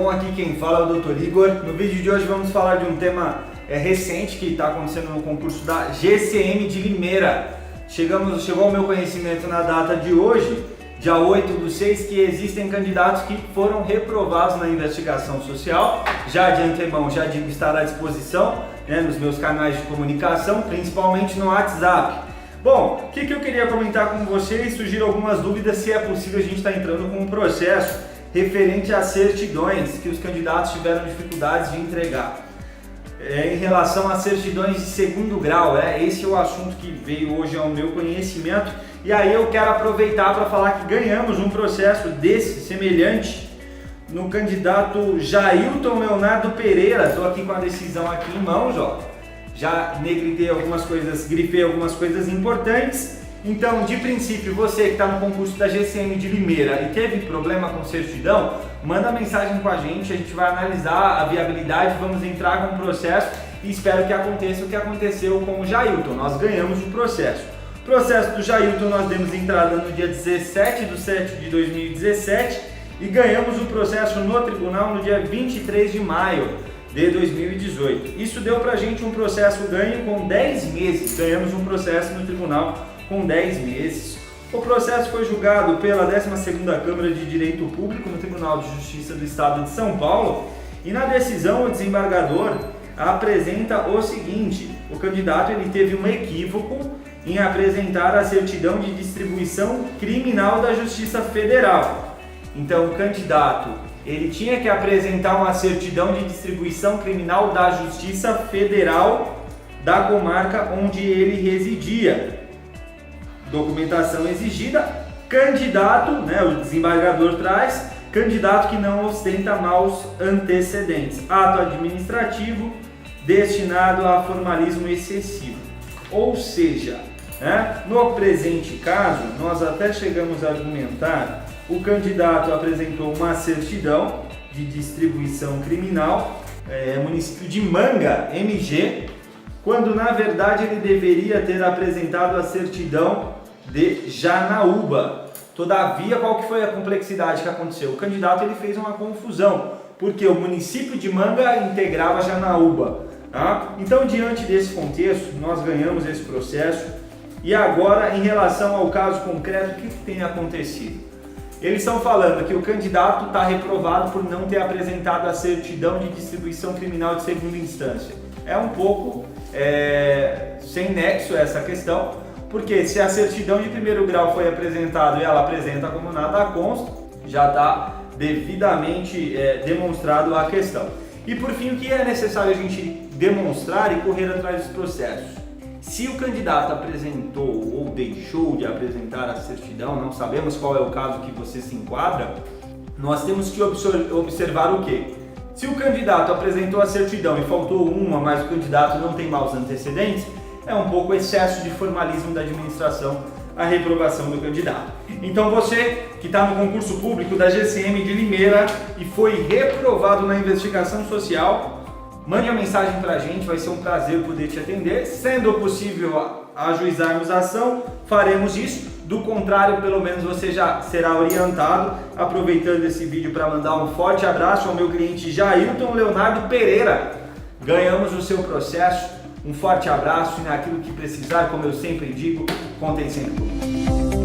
bom? Aqui quem fala é o Dr. Igor. No vídeo de hoje vamos falar de um tema recente que está acontecendo no concurso da GCM de Limeira. Chegou ao meu conhecimento na data de hoje, dia 8/6, que existem candidatos que foram reprovados na investigação social. Já de antemão, já digo, estar à disposição nos meus canais de comunicação, principalmente no WhatsApp. Bom, o que eu queria comentar com vocês, surgiram algumas dúvidas se é possível a gente estar entrando com um processo referente às certidões que os candidatos tiveram dificuldades de entregar. Em relação às certidões de segundo grau, esse é o assunto que veio hoje ao meu conhecimento, e aí eu quero aproveitar para falar que ganhamos um processo desse, semelhante, no candidato Jailton Leonardo Pereira. Estou aqui com a decisão aqui em mãos, ó. Já grifei algumas coisas importantes. Então, de princípio, você que está no concurso da GCM de Limeira e teve problema com certidão, manda mensagem com a gente vai analisar a viabilidade, vamos entrar com o processo e espero que aconteça o que aconteceu com o Jailton. Nós ganhamos o processo. O processo do Jailton nós demos entrada no dia 17/7/2017 e ganhamos o processo no tribunal no dia 23 de maio de 2018. Isso deu pra gente um processo ganho com 10 meses, ganhamos um processo no tribunal com 10 meses. O processo foi julgado pela 12ª Câmara de Direito Público no Tribunal de Justiça do Estado de São Paulo e na decisão o desembargador apresenta o seguinte: o candidato ele teve um equívoco em apresentar a certidão de distribuição criminal da Justiça Federal. Então o candidato ele tinha que apresentar uma certidão de distribuição criminal da Justiça Federal da comarca onde ele residia. Documentação exigida, candidato, o desembargador traz, candidato que não ostenta maus antecedentes, ato administrativo destinado a formalismo excessivo. Ou seja, no presente caso, nós até chegamos a argumentar, o candidato apresentou uma certidão de distribuição criminal, município de Manga, MG, quando na verdade ele deveria ter apresentado a certidão de Janaúba. Todavia, qual que foi a complexidade que aconteceu? O candidato ele fez uma confusão, porque o município de Manga integrava Janaúba. Então, diante desse contexto, nós ganhamos esse processo. E agora, em relação ao caso concreto, o que tem acontecido? Eles estão falando que o candidato está reprovado por não ter apresentado a certidão de distribuição criminal de segunda instância. É um pouco sem nexo essa questão, porque se a certidão de primeiro grau foi apresentada e ela apresenta como nada consta, já está devidamente demonstrado a questão. E por fim, o que é necessário a gente demonstrar e correr atrás dos processos? Se o candidato apresentou ou deixou de apresentar a certidão, não sabemos qual é o caso que você se enquadra, nós temos que observar o quê? Se o candidato apresentou a certidão e faltou uma, mas o candidato não tem maus antecedentes, é um pouco excesso de formalismo da administração a reprovação do candidato. Então você que está no concurso público da GCM de Limeira e foi reprovado na investigação social, mande uma mensagem para a gente, vai ser um prazer poder te atender. Sendo possível ajuizarmos a ação, faremos isso. Do contrário, pelo menos você já será orientado. Aproveitando esse vídeo para mandar um forte abraço ao meu cliente Jailton Leonardo Pereira. Ganhamos o seu processo. Um forte abraço e naquilo que precisar, como eu sempre digo, contem sempre comigo.